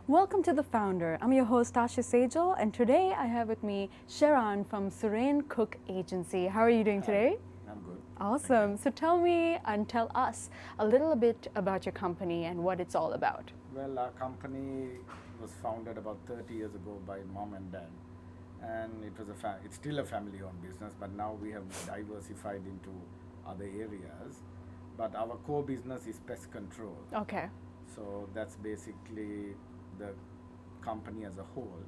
Welcome to The Founder. I'm your host, Tasha Sejal, and today I have with me Sheran from Suren Cooke Agency. How are you doing today? I'm good. Awesome. So tell me and tell us a little bit about your company and what it's all about. Well, our company was founded about 30 years ago by mom and dad, and it's still a family-owned business, but now we have diversified into other areas. But our core business is pest control. Okay. So that's basically the company as a whole.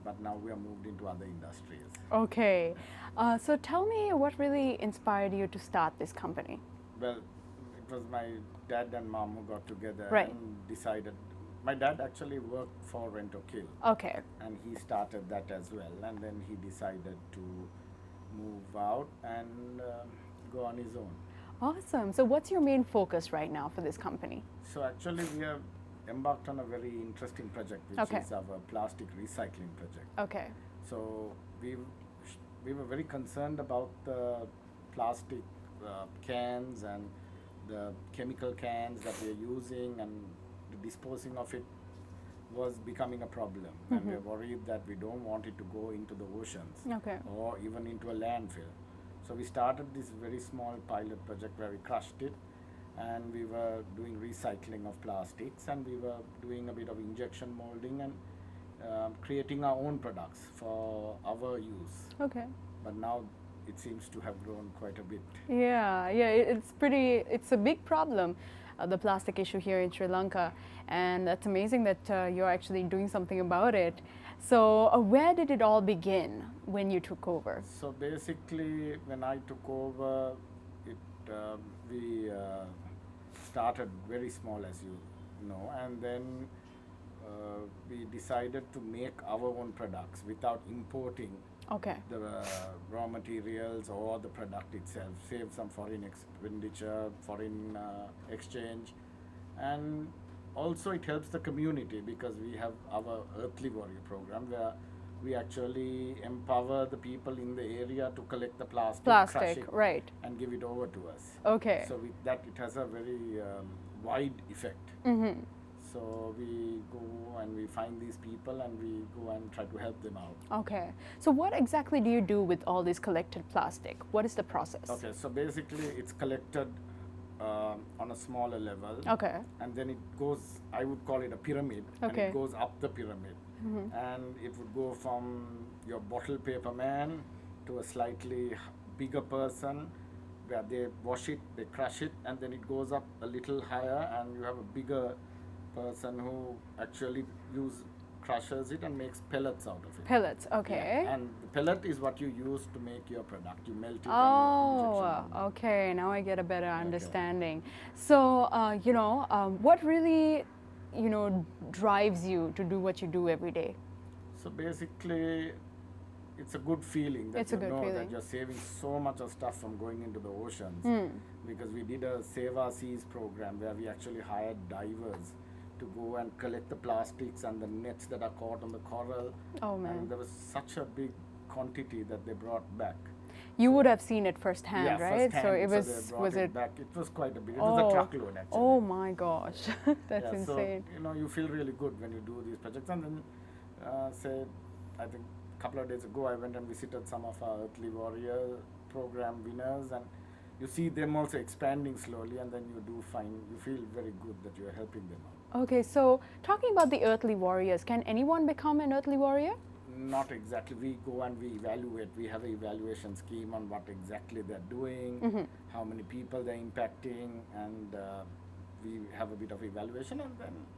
But now we are moved into other industries. Okay. So tell me what really inspired you to start this company? Well, it was my dad and mom who got together Right. and decided. My dad actually worked for Rent or Kill. Okay. And he started that as well, and then he decided to move out and go on his own. Awesome. So what's your main focus right now for this company? So actually we have embarked on a very interesting project, which Okay. is our plastic recycling project. Okay. So we were very concerned about the plastic cans and the chemical cans that we are using, and the disposing of it was becoming a problem. And we are worried that we don't want it to go into the oceans Okay. or even into a landfill. So we started this very small pilot project where we crushed it, and we were doing recycling of plastics, and we were doing a bit of injection molding and creating our own products for our use. Okay. But now it seems to have grown quite a bit. Yeah, it's a big problem, the plastic issue here in Sri Lanka, and that's amazing that you're actually doing something about it. So where did it all begin when you took over? So basically, when I took over, we started very small, as you know, and then we decided to make our own products without importing Okay. the raw materials or the product itself, save some foreign expenditure, foreign exchange, and also it helps the community because we have our Earthly Warrior program where we actually empower the people in the area to collect the plastic, crush Plastic, it, right. and give it over to us. Okay. So with that, it has a very wide effect. Mm-hmm. So we go and we find these people and we go and try to help them out. Okay. So what exactly do you do with all this collected plastic? What is the process? Okay, so basically it's collected on a smaller level. Okay. And then it goes, I would call it a pyramid, and Okay. it goes up the pyramid. And it would go from your bottle paper man to a slightly bigger person where they wash it, they crush it, and then it goes up a little higher, and you have a bigger person who actually crushes it and makes pellets out of it. Pellets, okay. Yeah, and the pellet is what you use to make your product. You melt it and Oh, injection mold it. okay. Now I get a better understanding. So, what really, drives you to do what you do every day? So basically, it's a good feeling that It's a you good know feeling. that you're saving so much of stuff from going into the oceans. Because we did a Save Our Seas program where we actually hired divers to go and collect the plastics and the nets that are caught on the coral. Oh, man. And there was such a big quantity that they brought back. You would have seen it firsthand, Yeah, right? firsthand, So it they was brought was it it? back? It was quite a bit. It was a truckload actually. Oh my gosh, that's Yeah, insane. So you feel really good when you do these projects. And then, I think a couple of days ago, I went and visited some of our Earthly Warrior program winners, and you see them also expanding slowly, and then you feel very good that you are helping them out. Okay, so talking about the Earthly Warriors, can anyone become an Earthly Warrior? Not exactly. We go and we evaluate. We have an evaluation scheme on what exactly they're doing, how many people they're impacting, and we have a bit of evaluation,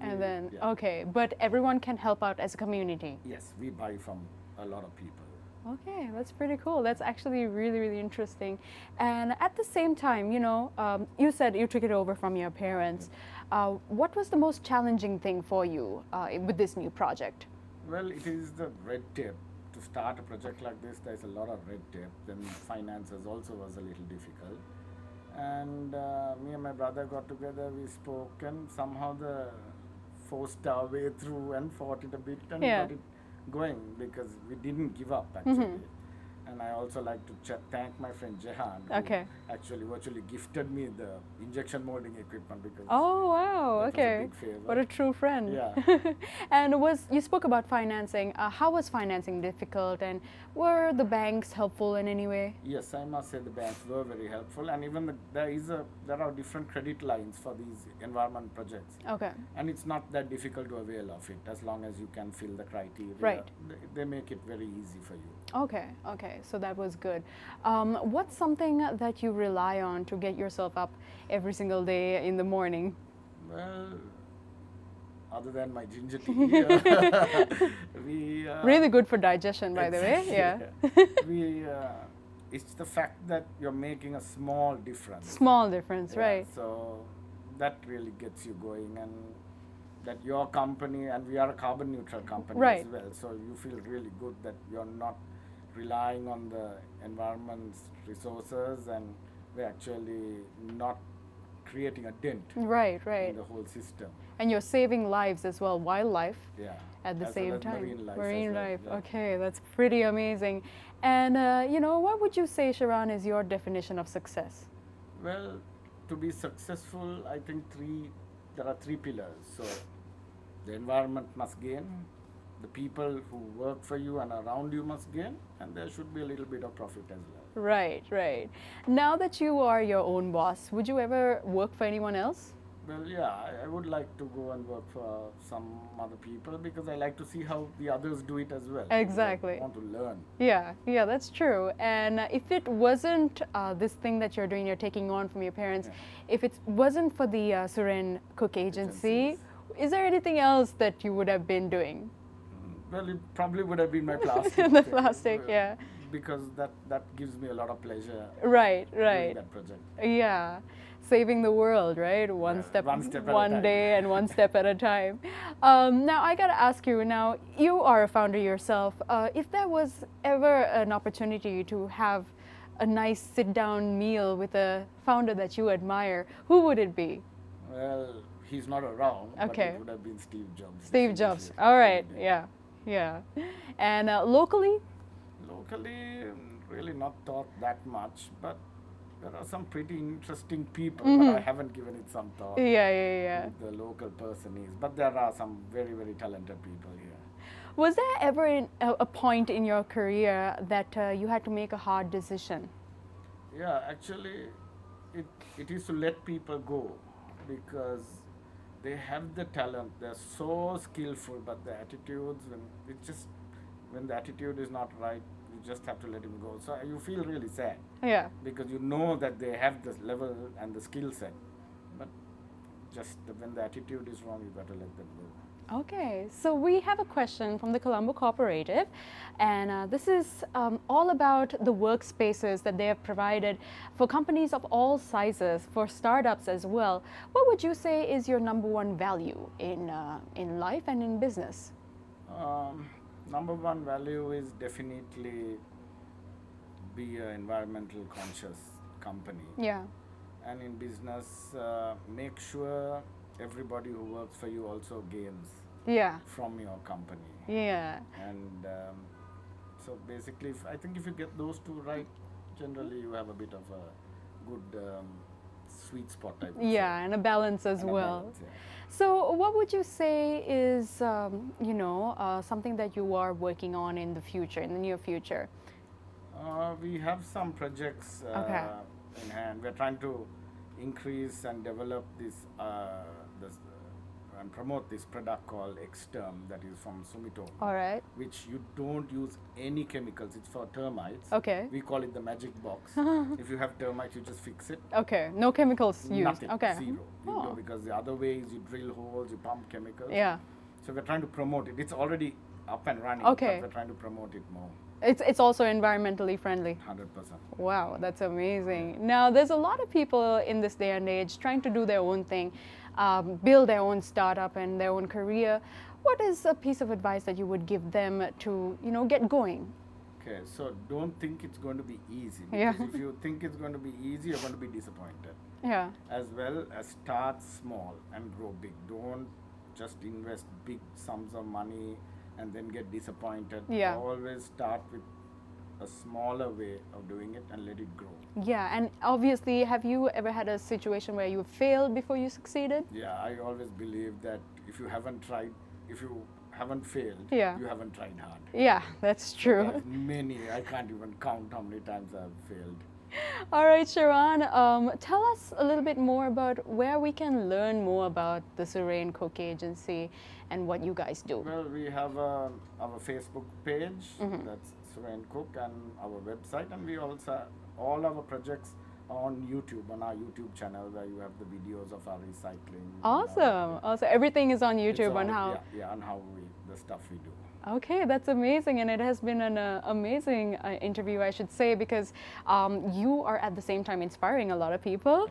and then. Yeah. Okay, but everyone can help out as a community. Yes, we buy from a lot of people. Okay, that's pretty cool. That's actually really, really interesting. And at the same time, you said you took it over from your parents. What was the most challenging thing for you with this new project? Well, it is the red tape. To start a project like this, there's a lot of red tape. Then finances also was a little difficult. And me and my brother got together, we spoke, and somehow forced our way through and fought it a bit and got it going because we didn't give up actually. And I also like to thank my friend Jehan, who Okay. actually virtually gifted me the injection molding equipment because Oh wow. that was a Okay. big favor. What a true friend. Yeah. And you spoke about financing. How was financing difficult, and were the banks helpful in any way? Yes, I must say the banks were very helpful, and even there are different credit lines for these environment projects, Okay. and it's not that difficult to avail of it as long as you can fill the criteria. Right. They make it very easy for you. Okay. Okay. So that was good. What's something that you rely on to get yourself up every single day in the morning? Well, other than my ginger tea, we Really good for digestion, by the way. Yeah. we it's the fact that you're making a small difference. Small difference, Yeah, right? so that really gets you going, and that your company, and we are a carbon neutral company Right. as well, so you feel really good that you're not relying on the environment's resources, and we're actually not creating a dent Right. in Right. the whole system. And you're saving lives as well, wildlife. Yeah. At the As same well as time. marine life. Marine as well, life. yeah. Okay, that's pretty amazing. And what would you say, Sheran, is your definition of success? Well, to be successful, I think there are three pillars. So the environment must gain, the people who work for you and around you must gain, and there should be a little bit of profit as well. Right, right. Now that you are your own boss, would you ever work for anyone else? Well, yeah, I would like to go and work for some other people because I like to see how the others do it as well. because Exactly. I want to learn. Yeah, that's true. And if it wasn't this thing that you're doing, you're taking on from your parents, Yeah. if it wasn't for the Suren Cooke agency, Agencies. is there anything else that you would have been doing? Well, it probably would have been my plastic. The thing, plastic, uh, yeah. Because that gives me a lot of pleasure Right, doing right. that project. Yeah, saving the world, right? One Yeah, step, one step at a one time. day, and one step at a time. Now, I gotta ask you. Now, you are a founder yourself. If there was ever an opportunity to have a nice sit-down meal with a founder that you admire, who would it be? Well, he's not around, Okay. but it would have been Steve Jobs. Steve Jobs. All right. Yeah, yeah. And locally, Locally, really not taught that much, but there are some pretty interesting people, Mm-hmm. but I haven't given it some thought. yeah. Who the local person is, but there are some very, very talented people here. Was there ever a point in your career that you had to make a hard decision? Yeah, actually, it is to let people go because they have the talent. They're so skillful, but the attitudes, when the attitude is not right, you just have to let him go. So you feel really sad Yeah. because you know that they have the level and the skill set, but when the attitude is wrong, you got to let them go. Okay, so we have a question from the Colombo Cooperative, and this is all about the workspaces that they have provided for companies of all sizes, for startups as well. What would you say is your number one value in life and in business? Number one value is definitely be an environmental conscious company. Yeah. And in business, make sure everybody who works for you also gains Yeah. from your company. Yeah. And so basically, I think if you get those two right, generally you have a bit of a good sweet spot, I would say. Yeah, and a balance as And a well. balance, yeah. So, what would you say is, something that you are working on in the future, in the near future? We have some projects Okay. in hand. We're trying to increase and develop and promote this product called Xterm that is from Sumitomo, All right. which you don't use any chemicals. It's for termites. Okay. We call it the magic box. If you have termites, you just fix it. Okay. No chemicals used. Nothing. Okay. Zero. You Oh. know, because the other way is you drill holes, you pump chemicals. Yeah. So we're trying to promote it. It's already up and running. Okay. But we're trying to promote it more. It's also environmentally friendly. 100%. Wow, that's amazing. Now, there's a lot of people in this day and age trying to do their own thing, build their own startup and their own career. What is a piece of advice that you would give them to, get going? Okay, so don't think it's going to be easy. Yeah. Because if you think it's going to be easy, you're going to be disappointed. Yeah. As well as start small and grow big. Don't just invest big sums of money and then get disappointed. Yeah. Always start with a smaller way of doing it and let it grow. Yeah, and obviously, have you ever had a situation where you failed before you succeeded? Yeah, I always believe that if you haven't failed, Yeah. you haven't tried hard. Yeah, that's true. There's many, I can't even count how many times I've failed. All right, Sheran, tell us a little bit more about where we can learn more about the Suren Cooke Agency and what you guys do. Well, we have our Facebook page, that's Suren Cooke, and our website, and we also, all our projects are on YouTube, on our YouTube channel, where you have the videos of our recycling. Awesome. Also, everything is on It's YouTube on all- how. Yeah, on how the stuff we do. Okay, that's amazing, and it has been an amazing interview, I should say, because you are at the same time inspiring a lot of people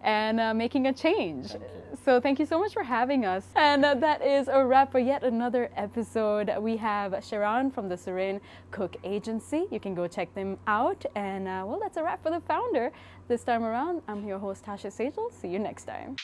and making a change. Thank you. So thank you so much for having us. And that is a wrap for yet another episode. We have Sheran from the Suren Cooke Agency. You can go check them out. And well, that's a wrap for the founder. This time around, I'm your host, Tasha Sejal. See you next time.